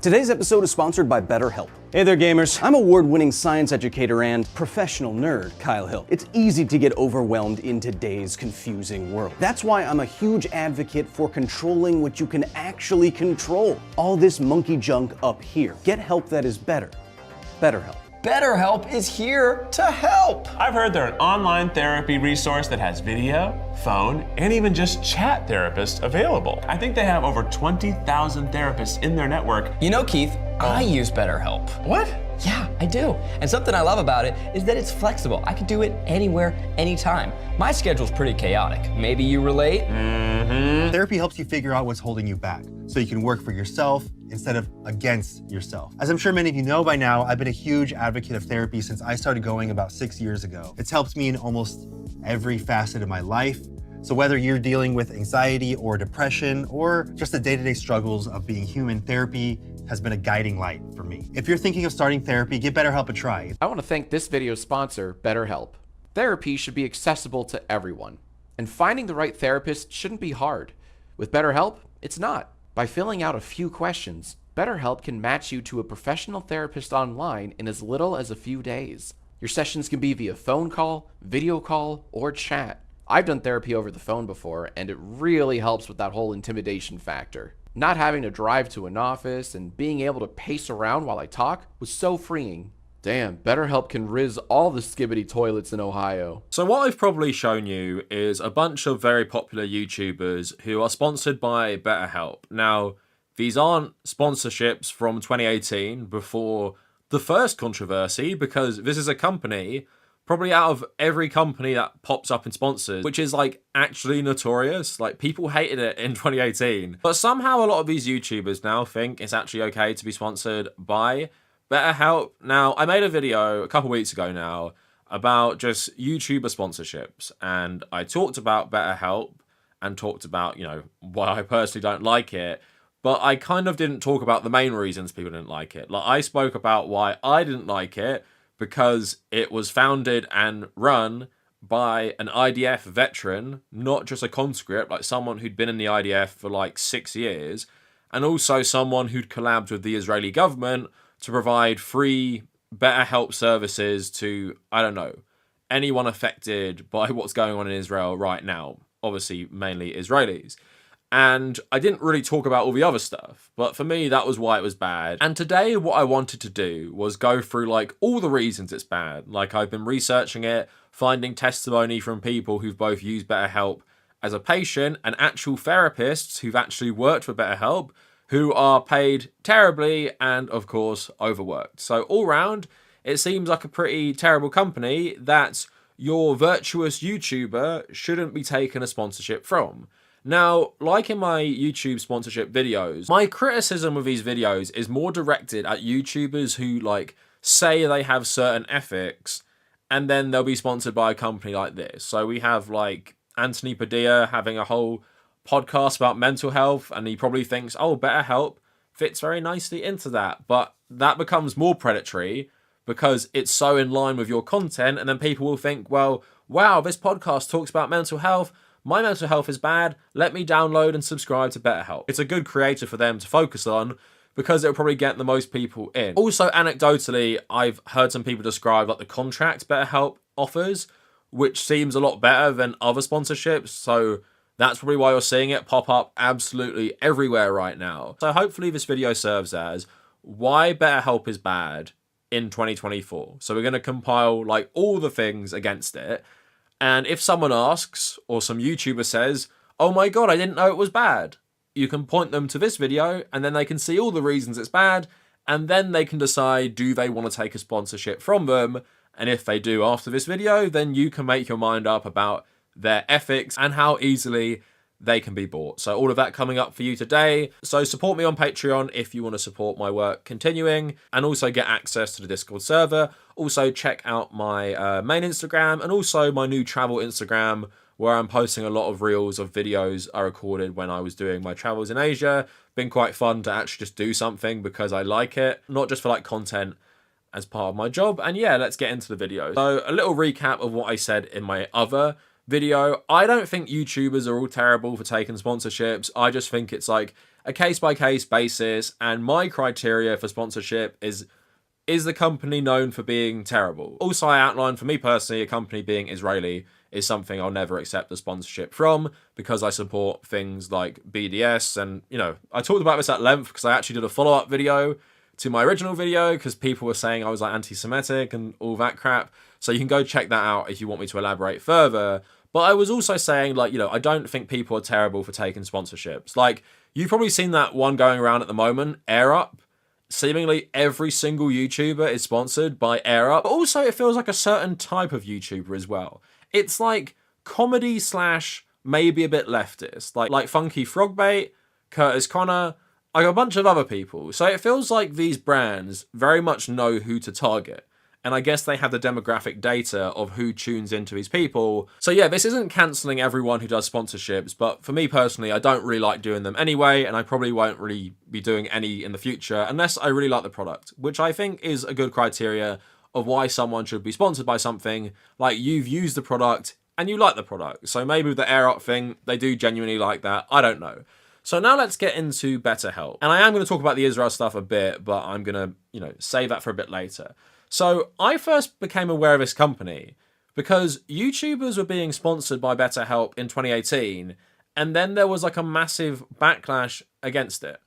Today's episode is sponsored by BetterHelp. Hey there, gamers. I'm award-winning science educator and professional nerd, Kyle Hill. It's easy to get overwhelmed in today's confusing world. That's why I'm a huge advocate for controlling what you can actually control. All this monkey junk up here. Get help that is better. BetterHelp. BetterHelp is here to help. I've heard they're an online therapy resource that has video, phone, and even just chat therapists available. I think they have over 20,000 therapists in their network. You know, Keith, I use BetterHelp. What? Yeah, I do. And something I love about it is that it's flexible. I can do it anywhere, anytime. My schedule's pretty chaotic. Maybe you relate? Mm-hmm. Therapy helps you figure out what's holding you back, so you can work for yourself instead of against yourself. As I'm sure many of you know by now, I've been a huge advocate of therapy since I started going about 6 years ago. It's helped me in almost every facet of my life. So whether you're dealing with anxiety or depression or just the day-to-day struggles of being human, therapy has been a guiding light for me. If you're thinking of starting therapy, give BetterHelp a try. I want to thank this video's sponsor, BetterHelp. Therapy should be accessible to everyone, and finding the right therapist shouldn't be hard. With BetterHelp, it's not. By filling out a few questions, BetterHelp can match you to a professional therapist online in as little as a few days. Your sessions can be via phone call, video call, or chat. I've done therapy over the phone before, and it really helps with that whole intimidation factor. Not having to drive to an office and being able to pace around while I talk was so freeing. Damn, BetterHelp can riz all the skibbity toilets in Ohio. So what I've probably shown you is a bunch of very popular YouTubers who are sponsored by BetterHelp. Now, these aren't sponsorships from 2018 before the first controversy, because this is a company, probably out of every company that pops up in sponsors, which is like actually notorious. Like, people hated it in 2018. But somehow a lot of these YouTubers now think it's actually okay to be sponsored by BetterHelp. Now, I made a video a couple weeks ago now about just YouTuber sponsorships, and I talked about BetterHelp and talked about, you know, why I personally don't like it, but I kind of didn't talk about the main reasons people didn't like it. Like, I spoke about why I didn't like it, because it was founded and run by an IDF veteran, not just a conscript, like someone who'd been in the IDF for like 6 years, and also someone who'd collabed with the Israeli government to provide free BetterHelp services to, I don't know, anyone affected by what's going on in Israel right now. Obviously, mainly Israelis. And I didn't really talk about all the other stuff, but for me, that was why it was bad. And today, what I wanted to do was go through like all the reasons it's bad. Like, I've been researching it, finding testimony from people who've both used BetterHelp as a patient and actual therapists who've actually worked for BetterHelp, who are paid terribly and, of course, overworked. So all round, it seems like a pretty terrible company that your virtuous YouTuber shouldn't be taking a sponsorship from. Now, like in my YouTube sponsorship videos, my criticism of these videos is more directed at YouTubers who, like, say they have certain ethics, and then they'll be sponsored by a company like this. So we have, like, Anthony Padilla having a whole podcast about mental health, and he probably thinks, oh, BetterHelp fits very nicely into that. But that becomes more predatory because it's so in line with your content, and then people will think, well, wow, this podcast talks about mental health. My mental health is bad. Let me download and subscribe to BetterHelp. It's a good creator for them to focus on because it'll probably get the most people in. Also, anecdotally, I've heard some people describe like the contract BetterHelp offers, which seems a lot better than other sponsorships. So that's probably why you're seeing it pop up absolutely everywhere right now. So hopefully this video serves as why BetterHelp is bad in 2024. So we're going to compile like all the things against it. And if someone asks, or some YouTuber says, oh my god, I didn't know it was bad, you can point them to this video, and then they can see all the reasons it's bad, and then they can decide, do they want to take a sponsorship from them? And if they do after this video, then you can make your mind up about their ethics and how easily they can be bought. So all of that coming up for you today. So support me on Patreon if you want to support my work continuing, and also get access to the Discord server. Also check out my main Instagram and also my new travel Instagram, where I'm posting a lot of reels of videos I recorded when I was doing my travels in Asia. Been quite fun to actually just do something because I like it, not just for like content as part of my job. And yeah, let's get into the video. So a little recap of what I said in my other video. I don't think YouTubers are all terrible for taking sponsorships. I just think it's like a case-by-case basis, and my criteria for sponsorship is the company known for being terrible? Also, I outlined, for me personally, a company being Israeli is something I'll never accept a sponsorship from, because I support things like BDS, and, you know, I talked about this at length because I actually did a follow-up video to my original video because people were saying I was like anti-Semitic and all that crap. So you can go check that out if you want me to elaborate further. But I was also saying, like, you know, I don't think people are terrible for taking sponsorships. Like, you've probably seen that one going around at the moment, Air Up. Seemingly every single YouTuber is sponsored by Air Up. But also, it feels like a certain type of YouTuber as well. It's like comedy slash maybe a bit leftist. Like Funky Frogbait, Curtis Connor, like a bunch of other people. So it feels like these brands very much know who to target. And I guess they have the demographic data of who tunes into these people. So yeah, this isn't cancelling everyone who does sponsorships, but for me personally, I don't really like doing them anyway, and I probably won't really be doing any in the future unless I really like the product, which I think is a good criteria of why someone should be sponsored by something. Like, you've used the product and you like the product. So maybe with the Air Up thing, they do genuinely like that. I don't know. So now let's get into BetterHelp. And I am going to talk about the Israel stuff a bit, but I'm going to, you know, save that for a bit later. So I first became aware of this company because YouTubers were being sponsored by BetterHelp in 2018, and then there was like a massive backlash against it.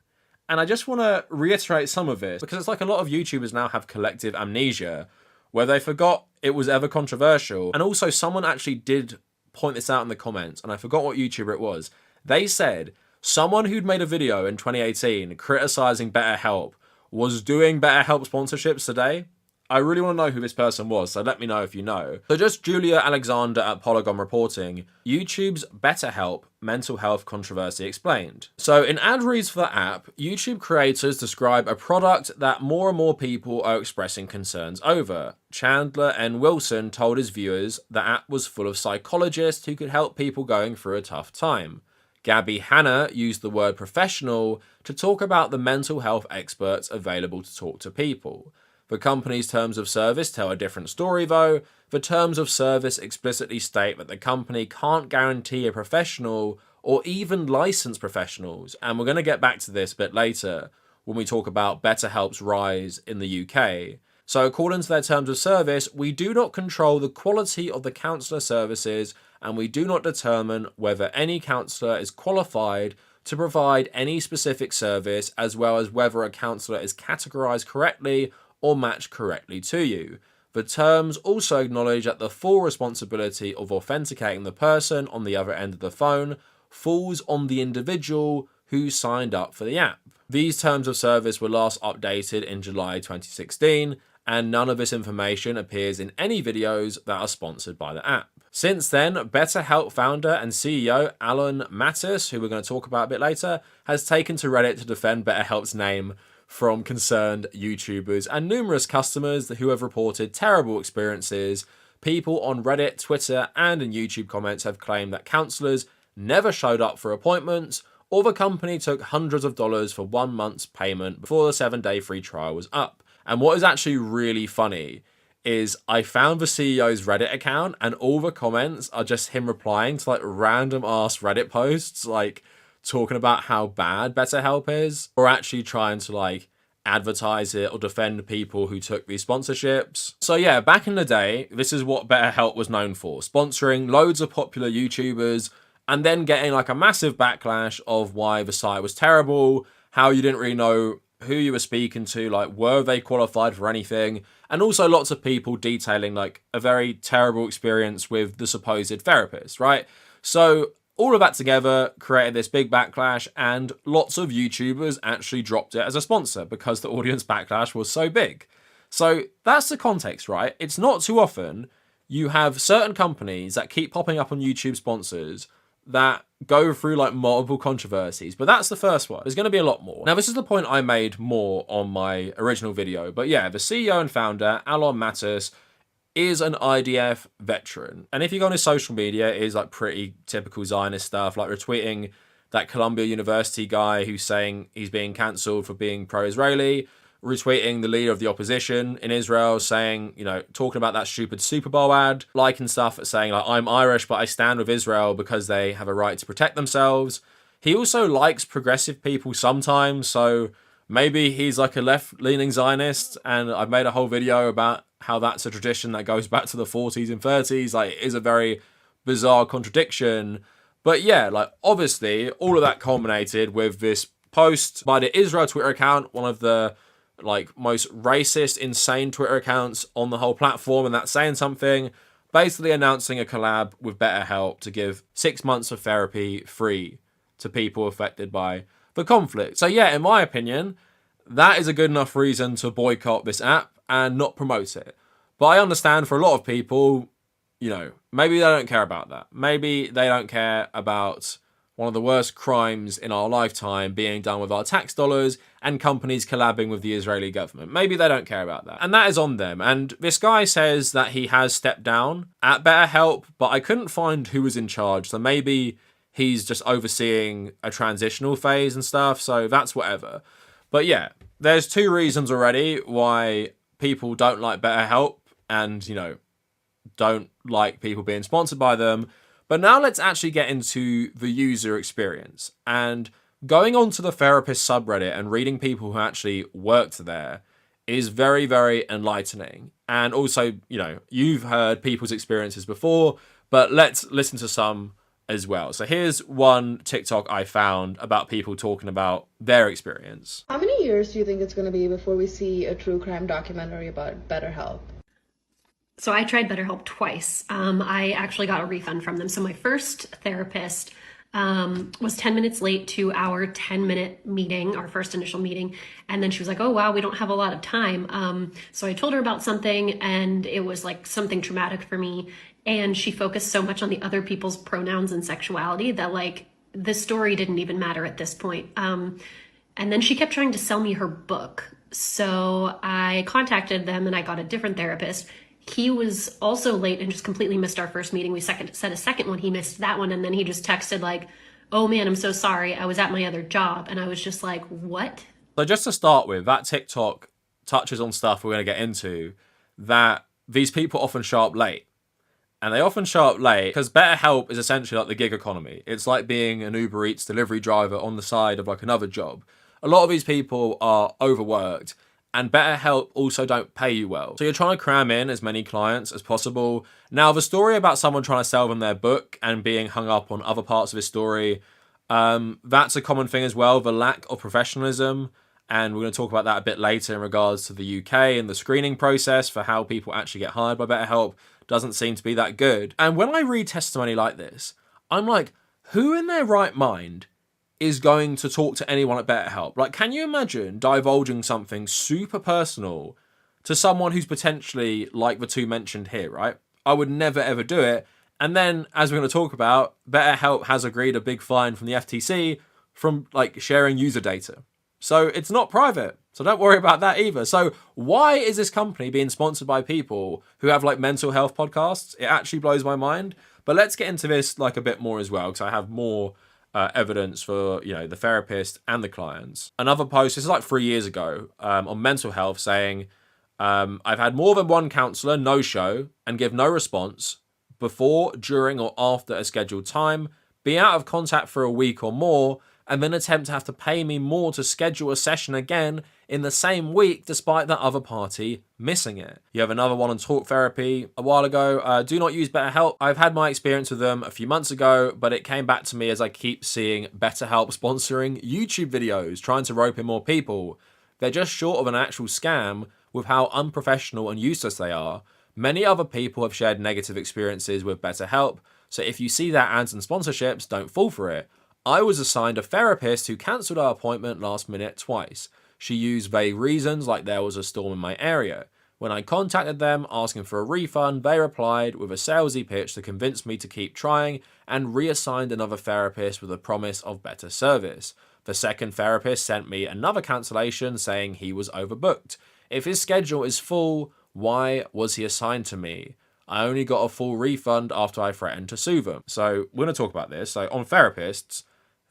And I just want to reiterate some of this because it's like a lot of YouTubers now have collective amnesia where they forgot it was ever controversial. And also someone actually did point this out in the comments, and I forgot what YouTuber it was. They said someone who'd made a video in 2018 criticizing BetterHelp was doing BetterHelp sponsorships today. I really want to know who this person was, so let me know if you know. So just Julia Alexander at Polygon reporting, YouTube's BetterHelp mental health controversy explained. So in ad reads for the app, YouTube creators describe a product that more and more people are expressing concerns over. Chandler N. Wilson told his viewers the app was full of psychologists who could help people going through a tough time. Gabby Hanna used the word professional to talk about the mental health experts available to talk to people. The company's terms of service tell a different story though. The terms of service explicitly state that the company can't guarantee a professional or even license professionals, and we're going to get back to this a bit later when we talk about BetterHelp's rise in the UK. So according to their terms of service, we do not control the quality of the counsellor services, and we do not determine whether any counsellor is qualified to provide any specific service, as well as whether a counsellor is categorised correctly or matched correctly to you. The terms also acknowledge that the full responsibility of authenticating the person on the other end of the phone falls on the individual who signed up for the app. These terms of service were last updated in July 2016, and none of this information appears in any videos that are sponsored by the app. Since then, BetterHelp founder and CEO Alan Mattis, who we're going to talk about a bit later, has taken to Reddit to defend BetterHelp's name from concerned YouTubers and numerous customers who have reported terrible experiences. People on Reddit, Twitter, and in YouTube comments have claimed that counsellors never showed up for appointments, or the company took hundreds of dollars for 1 month's payment before the 7-day free trial was up. And what is actually really funny is I found the CEO's Reddit account, and all the comments are just him replying to like random ass Reddit posts, like talking about how bad BetterHelp is, or actually trying to like advertise it or defend people who took these sponsorships. So yeah, back in the day, this is what BetterHelp was known for, sponsoring loads of popular YouTubers and then getting like a massive backlash of why the site was terrible, how you didn't really know who you were speaking to, like were they qualified for anything, and also lots of people detailing like a very terrible experience with the supposed therapist, right? So all of that together created this big backlash, and lots of YouTubers actually dropped it as a sponsor because the audience backlash was so big. So that's the context, right? It's not too often you have certain companies that keep popping up on YouTube sponsors that go through like multiple controversies, but that's the first one. There's going to be a lot more. Now, this is the point I made more on my original video, but yeah, the CEO and founder, Alon Mattis, is an IDF veteran. And if you go on his social media, it is like pretty typical Zionist stuff, like retweeting that Columbia University guy who's saying he's being cancelled for being pro-Israeli, retweeting the leader of the opposition in Israel saying, you know, talking about that stupid Super Bowl ad, liking stuff saying like, I'm Irish, but I stand with Israel because they have a right to protect themselves. He also likes progressive people sometimes, so maybe he's like a left-leaning Zionist, and I've made a whole video about how that's a tradition that goes back to the 40s and 30s. Like, it is a very bizarre contradiction. But yeah, like, obviously, all of that culminated with this post by the Israel Twitter account, one of the like most racist, insane Twitter accounts on the whole platform, and that's saying something, basically announcing a collab with BetterHelp to give 6 months of therapy free to people affected by the conflict. So yeah, in my opinion, that is a good enough reason to boycott this app and not promote it. But I understand for a lot of people, you know, maybe they don't care about that. Maybe they don't care about one of the worst crimes in our lifetime being done with our tax dollars and companies collabing with the Israeli government. Maybe they don't care about that. And that is on them. And this guy says that he has stepped down at BetterHelp, but I couldn't find who was in charge. So maybe he's just overseeing a transitional phase and stuff. So that's whatever. But yeah, there's 2 reasons already why people don't like BetterHelp and, you know, don't like people being sponsored by them. But now let's actually get into the user experience. And going onto the therapist subreddit and reading people who actually worked there is very, very enlightening. And also, you know, you've heard people's experiences before, but let's listen to some as well. So here's one TikTok I found about people talking about their experience. How many years do you think it's going to be before we see a true crime documentary about BetterHelp? So I tried BetterHelp twice. I actually got a refund from them. So my first therapist was 10 minutes late to our 10-minute meeting, our first initial meeting. And then she was like, oh, wow, we don't have a lot of time. So I told her about something, and it was like something traumatic for me. And she focused so much on the other people's pronouns and sexuality that like the story didn't even matter at this point. And then she kept trying to sell me her book. So I contacted them and I got a different therapist. He was also late and just completely missed our first meeting. We set a second one. He missed that one. And then he just texted like, oh man, I'm so sorry. I was at my other job. And I was just like, what? So just to start with, that TikTok touches on stuff we're going to get into, that these people often show up late. And they often show up late because BetterHelp is essentially like the gig economy. It's like being an Uber Eats delivery driver on the side of like another job. A lot of these people are overworked, and BetterHelp also don't pay you well. So you're trying to cram in as many clients as possible. Now, the story about someone trying to sell them their book and being hung up on other parts of his story, that's a common thing as well, the lack of professionalism. And we're going to talk about that a bit later in regards to the UK and the screening process for how people actually get hired by BetterHelp doesn't seem to be that good. And when I read testimony like this, I'm like, who in their right mind is going to talk to anyone at BetterHelp? Like, can you imagine divulging something super personal to someone who's potentially like the 2 mentioned here, right? I would never ever do it. And then, as we're going to talk about, BetterHelp has agreed a big fine from the FTC from like sharing user data. So it's not private. So don't worry about that either. So why is this company being sponsored by people who have like mental health podcasts? It actually blows my mind. But let's get into this like a bit more as well, because I have more evidence for, you know, the therapist and the clients. Another post, this is like 3 years ago, on mental health saying, I've had more than one counsellor no-show and give no response before, during or after a scheduled time, be out of contact for a week or more, and then attempt to have to pay me more to schedule a session again in the same week despite the other party missing it. You have another one on talk therapy a while ago. Do not use BetterHelp. I've had my experience with them a few months ago, but it came back to me as I keep seeing BetterHelp sponsoring YouTube videos, trying to rope in more people. They're just short of an actual scam with how unprofessional and useless they are. Many other people have shared negative experiences with BetterHelp, so if you see their ads and sponsorships, don't fall for it. I was assigned a therapist who cancelled our appointment last minute twice. She used vague reasons like there was a storm in my area. When I contacted them asking for a refund, they replied with a salesy pitch to convince me to keep trying and reassigned another therapist with a promise of better service. The second therapist sent me another cancellation saying he was overbooked. If his schedule is full, why was he assigned to me? I only got a full refund after I threatened to sue them. So we're going to talk about this. So on therapists,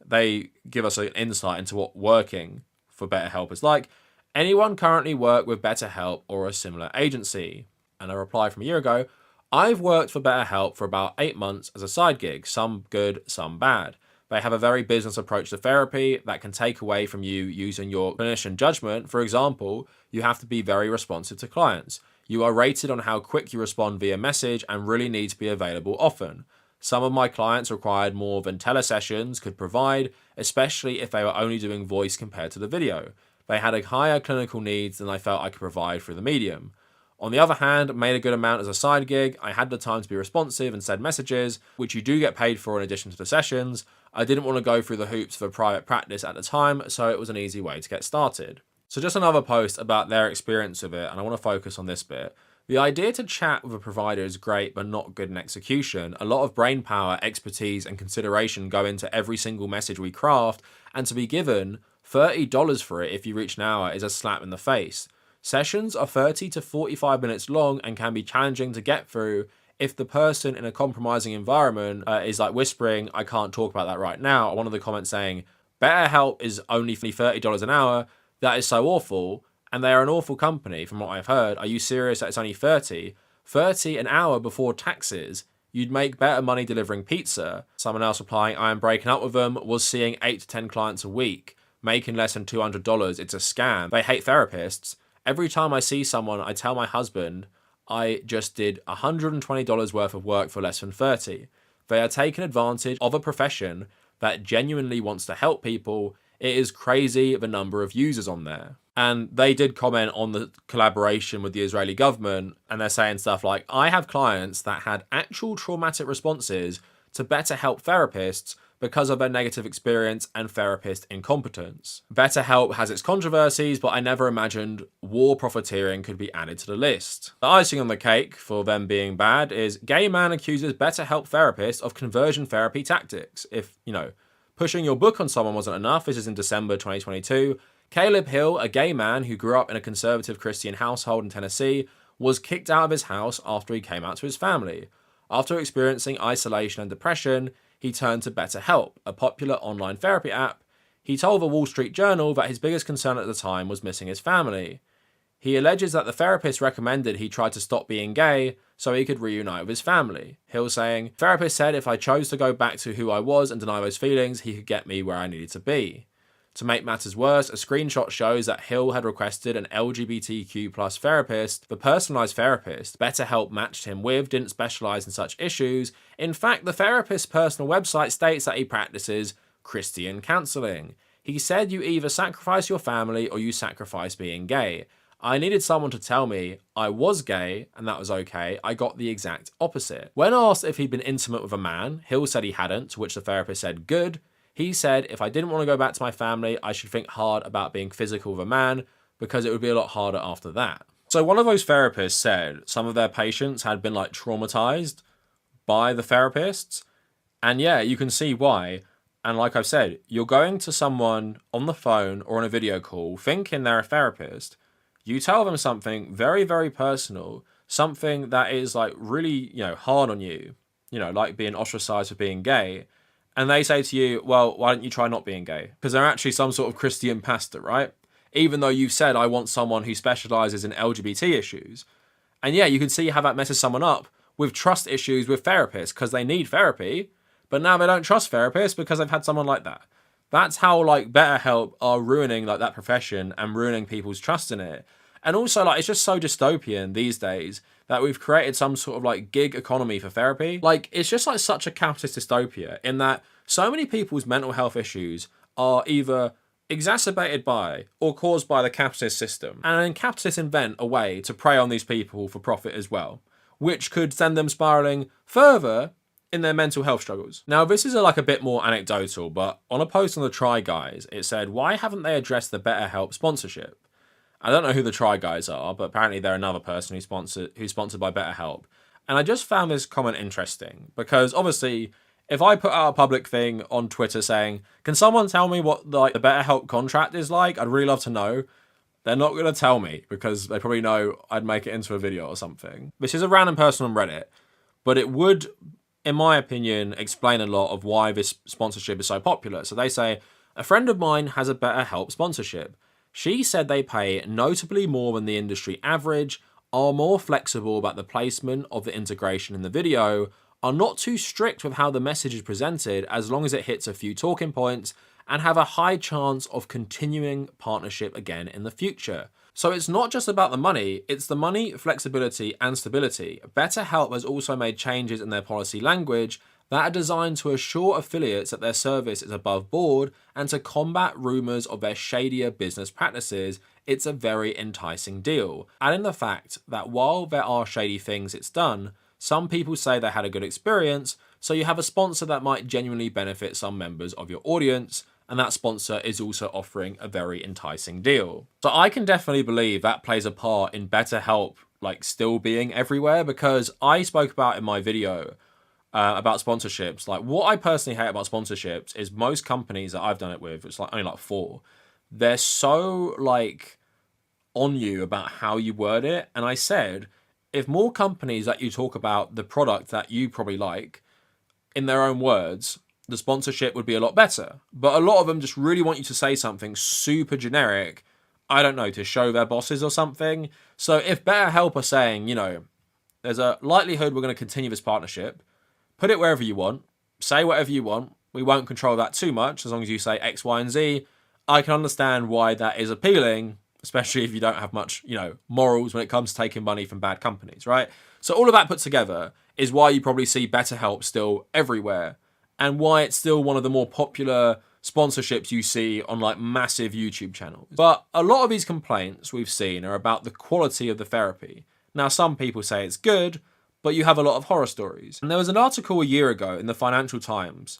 they give us an insight into what working for BetterHelp is like. Anyone currently work with BetterHelp or a similar agency? And a reply from a year ago, I've worked for BetterHelp for about 8 months as a side gig, some good, some bad. They have a very business approach to therapy that can take away from you using your clinician judgment. For example, you have to be very responsive to clients. You are rated on how quick you respond via message and really need to be available often. Some of my clients required more than telesessions could provide, especially if they were only doing voice compared to the video. They had a higher clinical needs than I felt I could provide through the medium. On the other hand, made a good amount as a side gig. I had the time to be responsive and send messages, which you do get paid for in addition to the sessions. I didn't want to go through the hoops for private practice at the time, so it was an easy way to get started. So just another post about their experience with it, and I want to focus on this bit. The idea to chat with a provider is great, but not good in execution. A lot of brain power, expertise, and consideration go into every single message we craft, and to be given $30 for it if you reach an hour is a slap in the face. Sessions are 30 to 45 minutes long and can be challenging to get through if the person in a compromising environment is like whispering, I can't talk about that right now. One of the comments saying, BetterHelp is only $30 an hour. That is so awful. And they are an awful company from what I've heard. Are you serious that it's only 30? 30 an hour before taxes. You'd make better money delivering pizza. Someone else replying, I am breaking up with them, was seeing 8 to 10 clients a week, making less than $200. It's a scam. They hate therapists. Every time I see someone, I tell my husband, I just did $120 worth of work for less than 30. They are taking advantage of a profession that genuinely wants to help people. It is crazy the number of users on there. And they did comment on the collaboration with the Israeli government, and they're saying stuff like, I have clients that had actual traumatic responses to BetterHelp therapists because of their negative experience and therapist incompetence. BetterHelp has its controversies, but I never imagined war profiteering could be added to the list. The icing on the cake for them being bad is gay man accuses BetterHelp therapist of conversion therapy tactics. If, pushing your book on someone wasn't enough, this is in December 2022, Caleb Hill, a gay man who grew up in a conservative Christian household in Tennessee, was kicked out of his house after he came out to his family. After experiencing isolation and depression, he turned to BetterHelp, a popular online therapy app. He told the Wall Street Journal that his biggest concern at the time was missing his family. He alleges that the therapist recommended he try to stop being gay so he could reunite with his family. Hill saying, therapist said if I chose to go back to who I was and deny those feelings, he could get me where I needed to be. To make matters worse, a screenshot shows that Hill had requested an LGBTQ+ therapist. The personalized therapist BetterHelp matched him with didn't specialize in such issues. In fact, the therapist's personal website states that he practices Christian counseling. He said you either sacrifice your family or you sacrifice being gay. I needed someone to tell me I was gay and that was okay. I got the exact opposite. When asked if he'd been intimate with a man, Hill said he hadn't, to which the therapist said good. He said, if I didn't want to go back to my family, I should think hard about being physical with a man because it would be a lot harder after that. So one of those therapists said some of their patients had been traumatized by the therapists. And yeah, you can see why. And like I've said, you're going to someone on the phone or on a video call thinking they're a therapist. You tell them something very, very personal, something that is really, hard on you, like being ostracized for being gay. And they say to you, well, why don't you try not being gay? Because they're actually some sort of Christian pastor, right? Even though you've said, I want someone who specializes in LGBT issues. And yeah, you can see how that messes someone up with trust issues with therapists because they need therapy, but now they don't trust therapists because they've had someone like that. That's how BetterHelp are ruining that profession and ruining people's trust in it. And also it's just so dystopian these days that we've created some sort of gig economy for therapy. It's just such a capitalist dystopia in that so many people's mental health issues are either exacerbated by or caused by the capitalist system. And then capitalists invent a way to prey on these people for profit as well, which could send them spiraling further in their mental health struggles. Now, this is a bit more anecdotal, but on a post on the Try Guys, it said, why haven't they addressed the BetterHelp sponsorship? I don't know who the Try Guys are, but apparently they're another person who's sponsored by BetterHelp. And I just found this comment interesting because obviously, if I put out a public thing on Twitter saying, can someone tell me what the BetterHelp contract is like? I'd really love to know. They're not going to tell me because they probably know I'd make it into a video or something. This is a random person on Reddit, but it would, in my opinion, explain a lot of why this sponsorship is so popular. So they say, a friend of mine has a BetterHelp sponsorship. She said they pay notably more than the industry average, are more flexible about the placement of the integration in the video, are not too strict with how the message is presented as long as it hits a few talking points and have a high chance of continuing partnership again in the future. So it's not just about the money, it's the money, flexibility, and stability. BetterHelp has also made changes in their policy language that are designed to assure affiliates that their service is above board and to combat rumors of their shadier business practices. It's a very enticing deal. Adding the fact that while there are shady things it's done, some people say they had a good experience, so you have a sponsor that might genuinely benefit some members of your audience, and that sponsor is also offering a very enticing deal. So I can definitely believe that plays a part in BetterHelp like still being everywhere, because I spoke about in my video about sponsorships. Like, what I personally hate about sponsorships is most companies that I've done it with, it's like only like 4, they're so like on you about how you word it. And I said, if more companies that you talk about the product that you probably like in their own words, the sponsorship would be a lot better. But a lot of them just really want you to say something super generic, I don't know, to show their bosses or something. So if BetterHelp are saying, you know, there's a likelihood we're going to continue this partnership, put it wherever you want, say whatever you want, we won't control that too much as long as you say X, Y, and Z, I can understand why that is appealing, especially if you don't have much, you know, morals when it comes to taking money from bad companies, right? So all of that put together is why you probably see BetterHelp still everywhere, and why it's still one of the more popular sponsorships you see on like massive YouTube channels. But a lot of these complaints we've seen are about the quality of the therapy. Now, some people say it's good, but you have a lot of horror stories. And there was an article a year ago in the Financial Times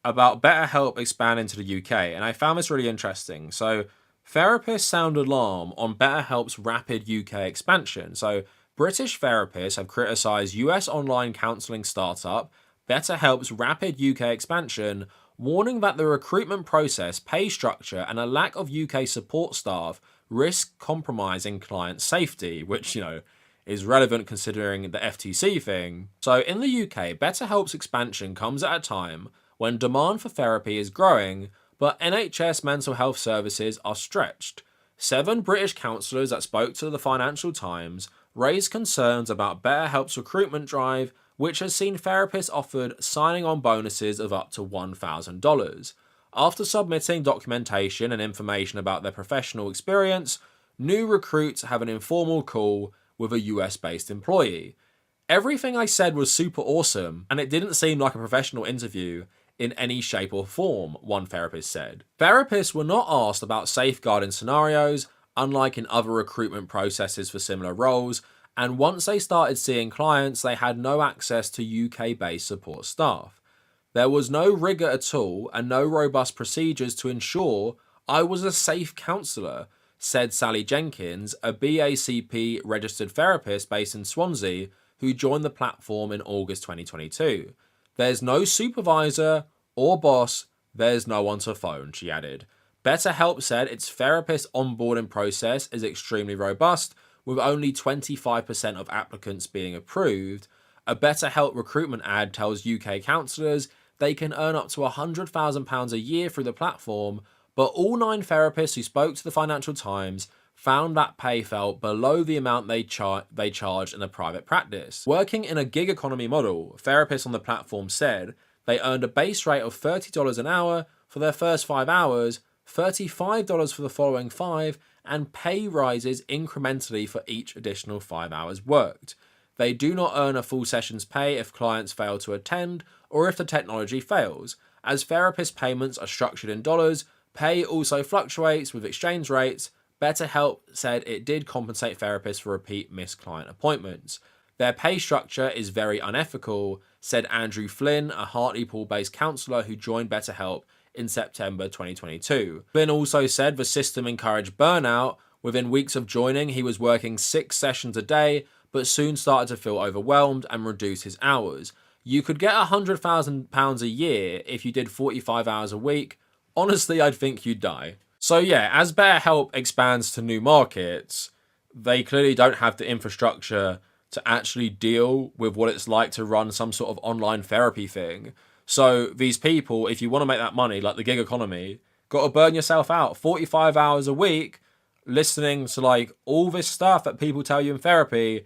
about BetterHelp expanding to the UK, and I found this really interesting. So therapists sound alarm on BetterHelp's rapid UK expansion. So British therapists have criticised US online counselling startup BetterHelp's rapid UK expansion, warning that the recruitment process, pay structure, and a lack of UK support staff risk compromising client safety, which, you know, is relevant considering the FTC thing. So in the UK, BetterHelp's expansion comes at a time when demand for therapy is growing, but NHS mental health services are stretched. 7 British counsellors that spoke to the Financial Times raised concerns about BetterHelp's recruitment drive, which has seen therapists offered signing on bonuses of up to $1,000. After submitting documentation and information about their professional experience, new recruits have an informal call with a US-based employee. Everything I said was super awesome, and it didn't seem like a professional interview in any shape or form, one therapist said. Therapists were not asked about safeguarding scenarios, unlike in other recruitment processes for similar roles, and once they started seeing clients, they had no access to UK-based support staff. There was no rigour at all and no robust procedures to ensure I was a safe counsellor, said Sally Jenkins, a BACP registered therapist based in Swansea, who joined the platform in August 2022. There's no supervisor or boss, there's no one to phone, she added. BetterHelp said its therapist onboarding process is extremely robust, with only 25% of applicants being approved. A BetterHelp recruitment ad tells UK counsellors they can earn up to £100,000 a year through the platform, but all 9 therapists who spoke to the Financial Times found that pay fell below the amount they charge in a private practice. Working in a gig economy model, therapists on the platform said they earned a base rate of $30 an hour for their first 5 hours, $35 for the following 5, and pay rises incrementally for each additional 5 hours worked. They do not earn a full session's pay if clients fail to attend or if the technology fails. As therapist payments are structured in dollars, pay also fluctuates with exchange rates. BetterHelp said it did compensate therapists for repeat missed client appointments. Their pay structure is very unethical, said Andrew Flynn, a Hartlepool-based counsellor who joined BetterHelp in September 2022. Flynn also said the system encouraged burnout. Within weeks of joining, he was working 6 sessions a day, but soon started to feel overwhelmed and reduce his hours. You could get £100,000 a year if you did 45 hours a week. Honestly, I'd think you'd die. So yeah, as BetterHelp expands to new markets, they clearly don't have the infrastructure to actually deal with what it's like to run some sort of online therapy thing. So these people, if you want to make that money, like the gig economy, got to burn yourself out 45 hours a week listening to like all this stuff that people tell you in therapy,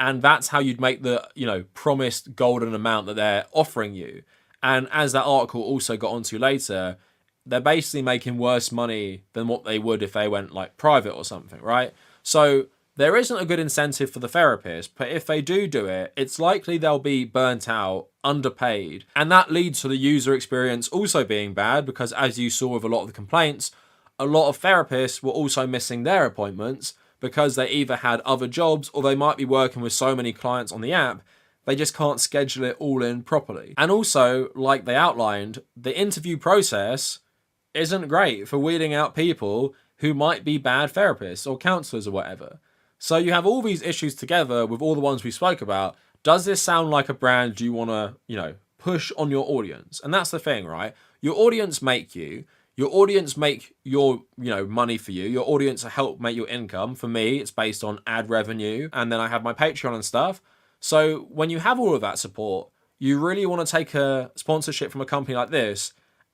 And that's how you'd make the, promised golden amount that they're offering you. And as that article also got onto later, they're basically making worse money than what they would if they went like private or something, right? So there isn't a good incentive for the therapist, but if they do it, it's likely they'll be burnt out, underpaid. And that leads to the user experience also being bad because, as you saw with a lot of the complaints, a lot of therapists were also missing their appointments because they either had other jobs or they might be working with so many clients on the app, they just can't schedule it all in properly. And also, like they outlined, the interview process isn't great for weeding out people who might be bad therapists or counselors or whatever. So you have all these issues together with all the ones we spoke about. Does this sound like a brand you want to, push on your audience? And that's the thing, right? Your audience make you. Your audience make your, money for you. Your audience help make your income. For me, it's based on ad revenue. And then I have my Patreon and stuff. So when you have all of that support, you really want to take a sponsorship from a company like this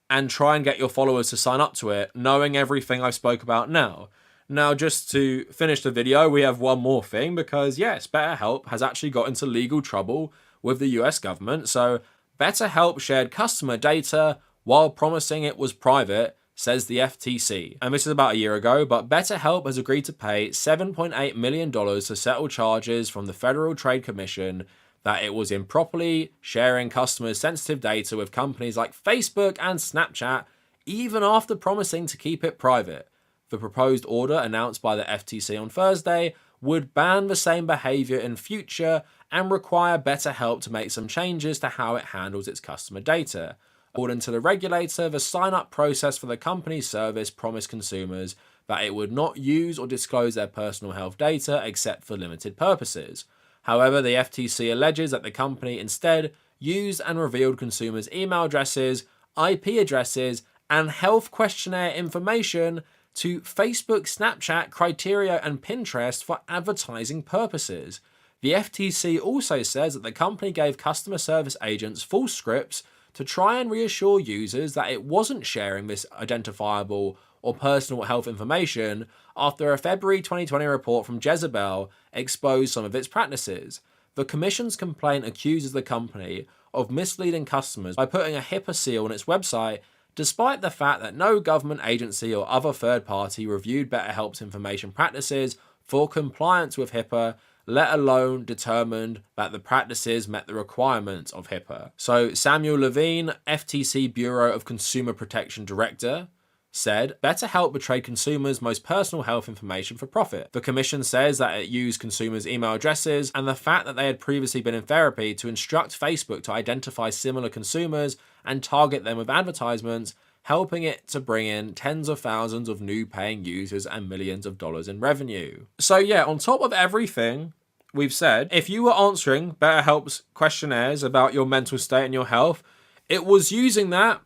and try and get your followers to sign up to it, knowing everything I spoke about now. Now, just to finish the video, we have one more thing because, yes, BetterHelp has actually got into legal trouble with the US government. So BetterHelp shared customer data while promising it was private, says the FTC. And this is about a year ago, but BetterHelp has agreed to pay $7.8 million to settle charges from the Federal Trade Commission that it was improperly sharing customers' sensitive data with companies like Facebook and Snapchat, even after promising to keep it private. The proposed order announced by the FTC on Thursday would ban the same behavior in future and require BetterHelp to make some changes to how it handles its customer data. According to the regulator, the sign-up process for the company's service promised consumers that it would not use or disclose their personal health data except for limited purposes. However, the FTC alleges that the company instead used and revealed consumers' email addresses, IP addresses, and health questionnaire information to Facebook, Snapchat, Criteria, and Pinterest for advertising purposes. The FTC also says that the company gave customer service agents full scripts to try and reassure users that it wasn't sharing this identifiable or personal health information after a February 2020 report from Jezebel exposed some of its practices. The Commission's complaint accuses the company of misleading customers by putting a HIPAA seal on its website, despite the fact that no government agency or other third party reviewed BetterHelp's information practices for compliance with HIPAA, let alone determined that the practices met the requirements of HIPAA. So Samuel Levine, FTC Bureau of Consumer Protection Director, said BetterHelp betrayed consumers' most personal health information for profit. The commission says that it used consumers' email addresses and the fact that they had previously been in therapy to instruct Facebook to identify similar consumers and target them with advertisements, helping it to bring in tens of thousands of new paying users and millions of dollars in revenue. So yeah, on top of everything we've said, if you were answering BetterHelp's questionnaires about your mental state and your health, it was using that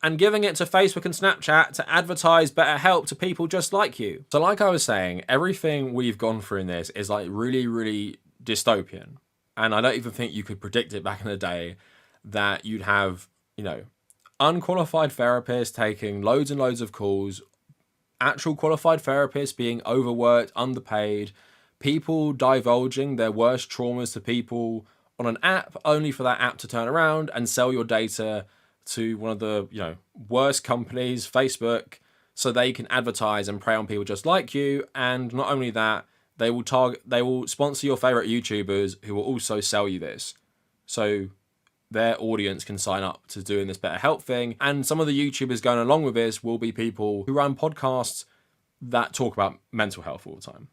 and giving it to Facebook and Snapchat to advertise BetterHelp to people just like you. So like I was saying, everything we've gone through in this is like really, really dystopian. And I don't even think you could predict it back in the day that you'd have, unqualified therapists taking loads and loads of calls, actual qualified therapists being overworked, underpaid, people divulging their worst traumas to people on an app only for that app to turn around and sell your data to one of the worst companies, Facebook, so they can advertise and prey on people just like you. And not only that, they will sponsor your favorite YouTubers who will also sell you this, so their audience can sign up to doing this BetterHelp thing. And some of the YouTubers going along with this will be people who run podcasts that talk about mental health all the time.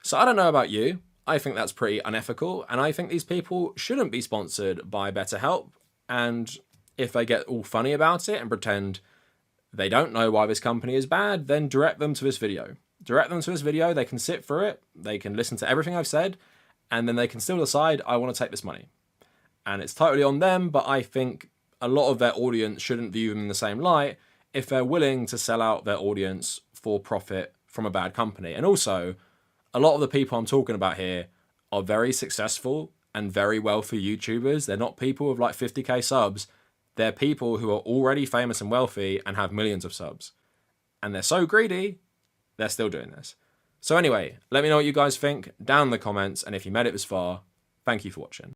So I don't know about you, I think that's pretty unethical, and I think these people shouldn't be sponsored by BetterHelp. And if they get all funny about it and pretend they don't know why this company is bad, then direct them to this video. Direct them to this video, they can sit through it, they can listen to everything I've said, and then they can still decide, I want to take this money. And it's totally on them, but I think a lot of their audience shouldn't view them in the same light if they're willing to sell out their audience for profit from a bad company. And also, a lot of the people I'm talking about here are very successful and very wealthy YouTubers. They're not people with like 50k subs. They're people who are already famous and wealthy and have millions of subs. And they're so greedy, they're still doing this. So anyway, let me know what you guys think down in the comments, and if you made it this far, thank you for watching.